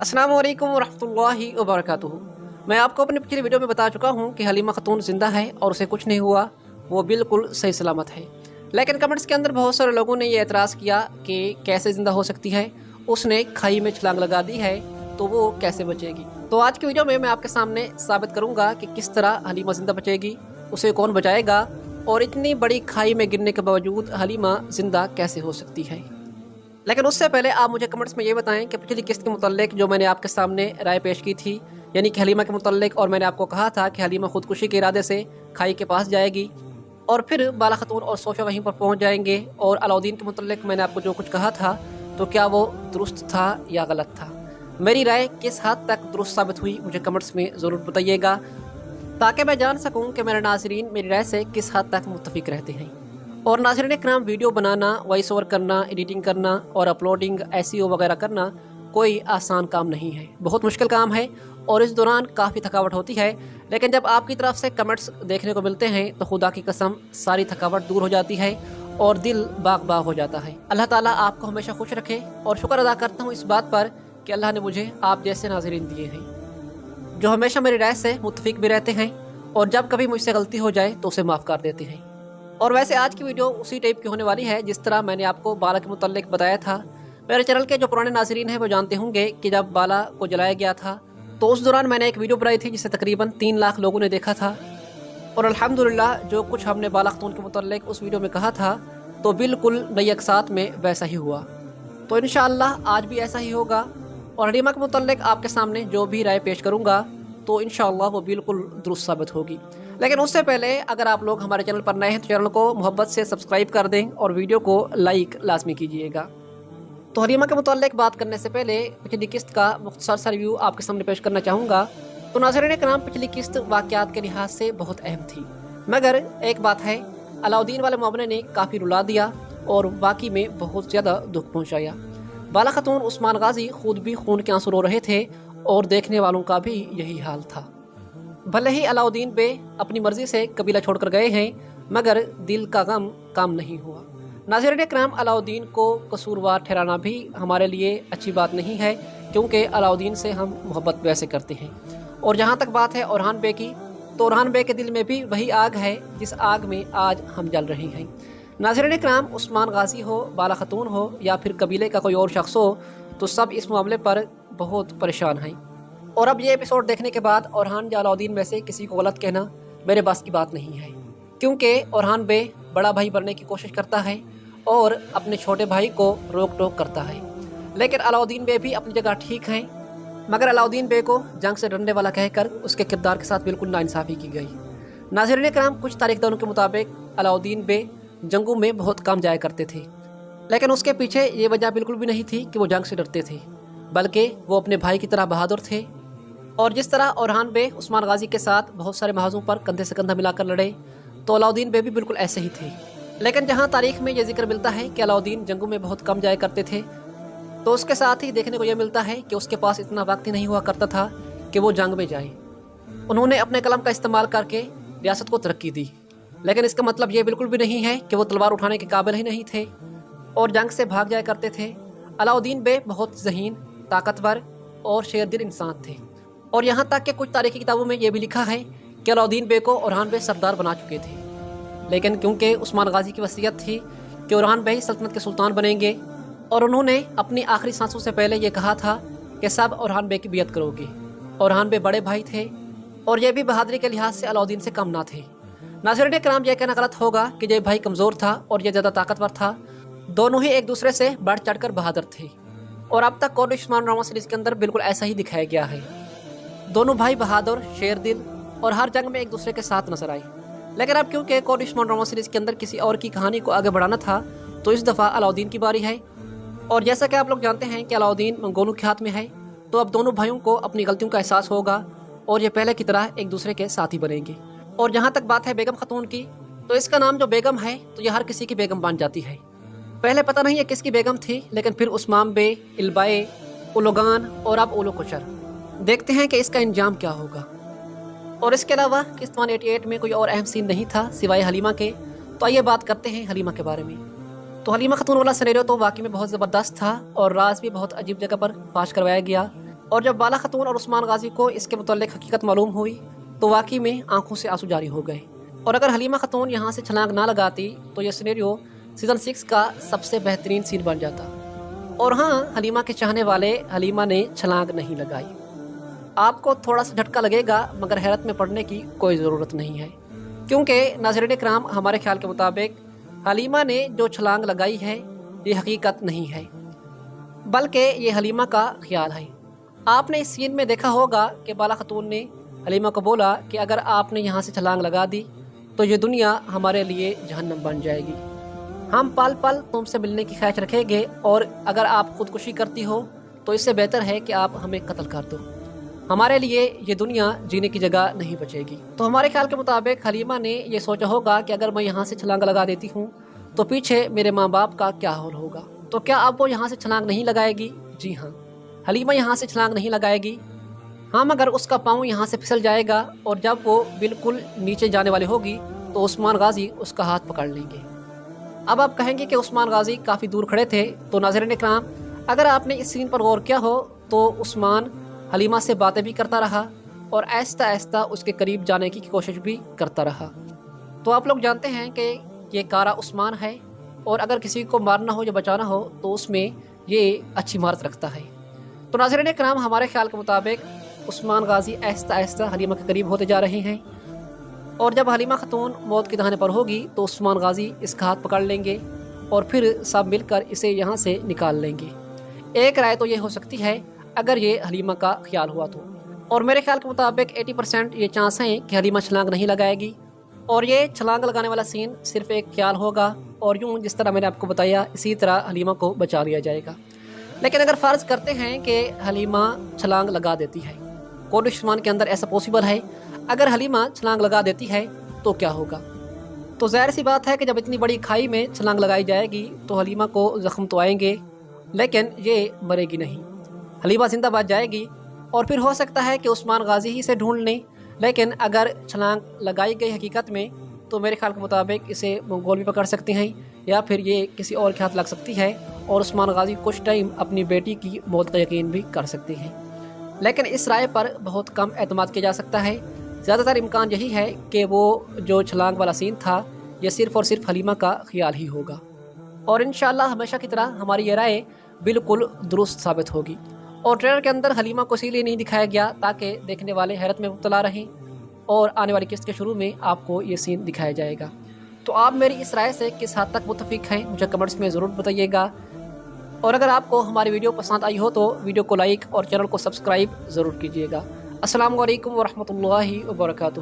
अस्सलाम वालेकुम वरहमतुल्लाहि वबरकातुहू। मैं आपको अपनी पिछली वीडियो में बता चुका हूँ कि हलीमा खतून ज़िंदा है और उसे कुछ नहीं हुआ, वो बिल्कुल सही सलामत है। लेकिन कमेंट्स के अंदर बहुत सारे लोगों ने ये एतराज़ किया कि कैसे ज़िंदा हो सकती है, उसने खाई में छलांग लगा दी है तो वो कैसे बचेगी। तो आज की वीडियो में मैं आपके सामने साबित करूँगा कि किस तरह हलीमा ज़िंदा बचेगी, उसे कौन बचाएगा और इतनी बड़ी खाई में गिरने के बावजूद हलीमा ज़िंदा कैसे हो सकती है। लेकिन उससे पहले आप मुझे कमेंट्स में ये बताएं कि पिछली किस्त के मुतल्लिक जो मैंने आपके सामने राय पेश की थी, यानी कि हलीमा के मुतल्लिक, और मैंने आपको कहा था कि हलीमा खुदकुशी के इरादे से खाई के पास जाएगी और फिर बाला खतून और सोफिया वहीं पर पहुंच जाएंगे, और अलाउद्दीन के मुतल्लिक मैंने आपको जो कुछ कहा था तो क्या वो दुरुस्त था या गलत था। मेरी राय किस हद तक दुरुस्त साबित हुई मुझे कमेंट्स में ज़रूर बताइएगा, ताकि मैं जान सकूँ कि मेरे नाज़रीन मेरी राय से किस हद तक मुत्तफिक रहते हैं। और नाज़रीन इकराम, वीडियो बनाना, वॉइस ओवर करना, एडिटिंग करना और अपलोडिंग, एसईओ वगैरह करना कोई आसान काम नहीं है, बहुत मुश्किल काम है और इस दौरान काफ़ी थकावट होती है। लेकिन जब आपकी तरफ से कमेंट्स देखने को मिलते हैं तो खुदा की कसम सारी थकावट दूर हो जाती है और दिल बाग बाग हो जाता है। अल्लाह ताला आपको हमेशा खुश रखे और शुक्र अदा करता हूँ इस बात पर कि अल्लाह ने मुझे आप जैसे नाज़रीन दिए हैं जो हमेशा मेरी राय से मुत्तफिक भी रहते हैं और जब कभी मुझसे गलती हो जाए तो उसे माफ़ कर देते हैं। और वैसे आज की वीडियो उसी टाइप की होने वाली है जिस तरह मैंने आपको बाला के मुतल्लिक बताया था। मेरे चैनल के जो पुराने नाज़रीन हैं वो जानते होंगे कि जब बाला को जलाया गया था तो उस दौरान मैंने एक वीडियो बनाई थी जिसे तकरीबन 3 लाख लोगों ने देखा था, और अल्हम्दुलिल्लाह जो कुछ हमने बाला खतून के मुतल्लिक उस वीडियो में कहा था तो बिल्कुल नई अकसात में वैसा ही हुआ। तो इंशाअल्लाह आज भी ऐसा ही होगा और हलीमा के मुतल्लिक आपके सामने जो भी राय पेश करूँगा तो इंशाअल्लाह वो बिल्कुल दुरुस्त साबित होगी। लेकिन उससे पहले अगर आप लोग हमारे चैनल पर नए हैं तो चैनल को मोहब्बत से सब्सक्राइब कर दें और वीडियो को लाइक लाजमी कीजिएगा। तो हलीमा के मुताल्लिक बात करने से पहले पिछली किस्त का मुख्तसर सा रिव्यू आपके सामने पेश करना चाहूँगा। तो नाज़रीन कराम, पिछली किस्त वाक़यात के लिहाज से बहुत अहम थी, मगर एक बात है, अलाउद्दीन वाले मामले ने काफ़ी रुला दिया और वाकई में बहुत ज़्यादा दुख पहुँचाया। बाला खतून उस्मान गाजी खुद भी खून के आंसू रो रहे थे और देखने वालों का भी यही हाल था। भले ही अलाउद्दीन बे अपनी मर्जी से कबीला छोड़कर गए हैं, मगर दिल का गम कम नहीं हुआ। नाज़रीन कराम, अलाउद्दीन को कसूरवार ठहराना भी हमारे लिए अच्छी बात नहीं है, क्योंकि अलाउद्दीन से हम मोहब्बत वैसे करते हैं। और जहाँ तक बात है ओरहान बे की, तो ओरहान बे के दिल में भी वही आग है जिस आग में आज हम जल रहे हैं। नाज़रीन कराम, उस्मान गाजी हो, बाला खतून हो या फिर कबीले का कोई और शख्स हो, तो सब इस मामले पर बहुत परेशान हैं। और अब ये एपिसोड देखने के बाद ओरहान या अलाउद्दीन में से किसी को गलत कहना मेरे बस की बात नहीं है, क्योंकि ओरहान बे बड़ा भाई बनने की कोशिश करता है और अपने छोटे भाई को रोक टोक करता है। लेकिन अलाउद्दीन बे भी अपनी जगह ठीक हैं, मगर अलाउद्दीन बे को जंग से डरने वाला कहकर उसके किरदार के साथ बिल्कुल नाइंसाफ़ी की गई। नाज़रीन कराम, कुछ तारीखदारों के मुताबिक अलाउद्दीन बे जंगों में बहुत कम जाया करते थे, लेकिन उसके पीछे ये वजह बिल्कुल भी नहीं थी कि वो जंग से डरते थे, बल्कि वो अपने भाई की तरह बहादुर थे। और जिस तरह ओरहान बे उस्मान गाजी के साथ बहुत सारे महाजों पर कंधे से कंधा मिलाकर लड़े, तो अलाउद्दीन बे भी बिल्कुल ऐसे ही थे। लेकिन जहाँ तारीख में ये जिक्र मिलता है कि अलाउद्दीन जंगों में बहुत कम जाया करते थे, तो उसके साथ ही देखने को ये मिलता है कि उसके पास इतना वक्त ही नहीं हुआ करता था कि वो जंग में जाए। उन्होंने अपने कलम का इस्तेमाल करके रियासत को तरक्की दी, लेकिन इसका मतलब ये बिल्कुल भी नहीं है कि वो तलवार उठाने के काबिल ही नहीं थे और जंग से भाग जाया करते थे। अलाउद्दीन बे बहुत ज़हीन, ताकतवर और शेरदिल इंसान थे, और यहाँ तक कि कुछ तारीखी किताबों में ये भी लिखा है कि अलाउद्दीन बे को ओरहान बे सरदार बना चुके थे। लेकिन क्योंकि उस्मान गाजी की वसीयत थी कि ओरहान बे ही सल्तनत के सुल्तान बनेंगे, और उन्होंने अपनी आखिरी सांसों से पहले ये कहा था कि सब ओरहान बे की बियत करोगे। ओरहान बे बड़े भाई थे और ये भी बहादुरी के लिहाज से अलाउद्दीन से कम ना थे। नाज़रीन कराम, यह कहना गलत होगा कि ये भाई कमज़ोर था और ये ज़्यादा ताकतवर था, दोनों ही एक दूसरे से बढ़ चढ़ कर बहादुर थे, और अब तक कोड उस्मान ड्रामा सीरीज़ के अंदर बिल्कुल ऐसा ही दिखाया गया है। दोनों भाई बहादुर, शेरदिल और हर जंग में एक दूसरे के साथ नजर आए। लेकिन अब क्योंकि कोड उस्मान ड्रामा सीरीज़ के अंदर किसी और की कहानी को आगे बढ़ाना था, तो इस दफ़ा अलाउद्दीन की बारी है। और जैसा कि आप लोग जानते हैं कि अलाउद्दीन मंगोलों के हाथ में है, तो अब दोनों भाइयों को अपनी गलतियों का एहसास होगा और ये पहले की तरह एक दूसरे के साथी बनेंगे। और जहाँ तक बात है बेगम खतून की, तो इसका नाम जो बेगम है तो ये हर किसी की बेगम बन जाती है। पहले पता नहीं है किसकी बेगम थी, लेकिन फिर उस्मान बे, इल्बाए, उलोगान और अब ओलो कुशर। देखते हैं कि इसका इंजाम क्या होगा। और इसके अलावा किस्त 188 में कोई और अहम सीन नहीं था सिवाय हलीमा के। तो आइए बात करते हैं हलीमा के बारे में। तो हलीमा खतून वाला सिनेरियो तो वाकई में बहुत ज़बरदस्त था और राज भी बहुत अजीब जगह पर फाश करवाया गया اور جب بالا خاتون اور عثمان غازی کو اس کے متعلق حقیقت معلوم ہوئی تو واقعی میں آنکھوں سے آنسو جاری ہو گئے، اور اگر حلیمہ خاتون یہاں سے چھلانگ نہ لگاتی تو یہ سینیریو سیزن 6 کا سب سے بہترین سین بن جاتا۔ اور ہاں، حلیمہ کے چاہنے والے، حلیمہ نے چھلانگ نہیں لگائی۔ آپ کو تھوڑا سا جھٹکا لگے گا، مگر حیرت میں پڑنے کی کوئی ضرورت نہیں ہے، کیونکہ ناظرین کرام، ہمارے خیال کے مطابق حلیمہ نے جو چھلانگ لگائی ہے یہ حقیقت نہیں ہے، بلکہ یہ حلیمہ کا خیال ہے۔ آپ نے اس سین میں دیکھا ہوگا کہ بالا خاتون نے حلیمہ کو بولا کہ اگر آپ نے یہاں سے چھلانگ لگا دی تو یہ دنیا ہمارے لیے جہنم بن جائے گی، ہم پل پل تم سے ملنے کی خواہش رکھیں گے، اور اگر آپ خودکشی کرتی ہو تو اس سے بہتر ہے کہ آپ ہمیں قتل کر دو، ہمارے لیے یہ دنیا جینے کی جگہ نہیں بچے گی۔ تو ہمارے خیال کے مطابق حلیمہ نے یہ سوچا ہوگا کہ اگر میں یہاں سے چھلانگ لگا دیتی ہوں تو پیچھے میرے ماں باپ کا کیا حال ہوگا۔ تو کیا اب وہ یہاں سے چھلانگ نہیں لگائے گی؟ جی ہاں، حلیمہ یہاں سے چھلانگ نہیں لگائے گی، ہاں، مگر اس کا پاؤں یہاں سے پھسل جائے گا، اور جب وہ بالکل نیچے جانے والی ہوگی تو عثمان غازی اس کا ہاتھ پکڑ لیں گے۔ اب آپ کہیں گے کہ عثمان غازی کافی دور کھڑے تھے، تو ناظرین اکرام، اگر آپ نے اس سین پر غور کیا ہو تو عثمان حلیمہ سے باتیں بھی کرتا رہا اور آہستہ آہستہ اس کے قریب جانے کی کوشش بھی کرتا رہا۔ تو آپ لوگ جانتے ہیں کہ یہ کارا عثمان ہے، اور اگر کسی کو مارنا ہو یا بچانا ہو تو اس میں یہ اچھی مہارت رکھتا ہے۔ تو ناظرین کرام، ہمارے خیال کے مطابق عثمان غازی آہستہ آہستہ حلیمہ کے قریب ہوتے جا رہے ہیں، اور جب حلیمہ خاتون موت کے دہانے پر ہوگی تو عثمان غازی اس کا ہاتھ پکڑ لیں گے اور پھر سب مل کر اسے یہاں سے نکال لیں گے۔ ایک رائے تو یہ ہو سکتی ہے اگر یہ حلیمہ کا خیال ہوا تو، اور میرے خیال کے مطابق 80% یہ چانس ہیں کہ حلیمہ چھلانگ نہیں لگائے گی، اور یہ چھلانگ لگانے والا سین صرف ایک خیال ہوگا، اور یوں جس طرح میں نے آپ کو بتایا اسی طرح حلیمہ کو بچا لیا جائے گا۔ لیکن اگر فرض کرتے ہیں کہ حلیمہ چھلانگ لگا دیتی ہے، کون عثمان کے اندر ایسا پاسبل ہے، اگر حلیمہ چھلانگ لگا دیتی ہے تو کیا ہوگا؟ تو ظاہر سی بات ہے کہ جب اتنی بڑی کھائی میں چھلانگ لگائی جائے گی تو حلیمہ کو زخم تو آئیں گے، لیکن یہ مرے گی نہیں، حلیمہ زندہ بچ جائے گی، اور پھر ہو سکتا ہے کہ عثمان غازی ہی سے ڈھونڈ لیں، لیکن اگر چھلانگ لگائی گئی حقیقت میں تو میرے خیال کے مطابق اسے منگول بھی پکڑ سکتے ہیں، یا پھر یہ کسی اور کے ہاتھ لگ سکتی ہے، اور عثمان غازی کچھ ٹائم اپنی بیٹی کی موت کا یقین بھی کر سکتے ہیں۔ لیکن اس رائے پر بہت کم اعتماد کیا جا سکتا ہے، زیادہ تر امکان یہی ہے کہ وہ جو چھلانگ والا سین تھا یہ صرف اور صرف حلیمہ کا خیال ہی ہوگا، اور انشاءاللہ ہمیشہ کی طرح ہماری یہ رائے بالکل درست ثابت ہوگی۔ اور ٹریلر کے اندر حلیمہ کو اسی لیے نہیں دکھایا گیا تاکہ دیکھنے والے حیرت میں مبتلا رہیں، اور آنے والی قسط کے شروع میں آپ کو یہ سین دکھایا جائے گا۔ تو آپ میری اس رائے سے کس حد تک متفق ہیں مجھے کمنٹس میں ضرور بتائیے گا، اور اگر آپ کو ہماری ویڈیو پسند آئی ہو تو ویڈیو کو لائک اور چینل کو سبسکرائب ضرور کیجیے گا۔ السلام علیکم ورحمۃ اللہ وبرکاتہ۔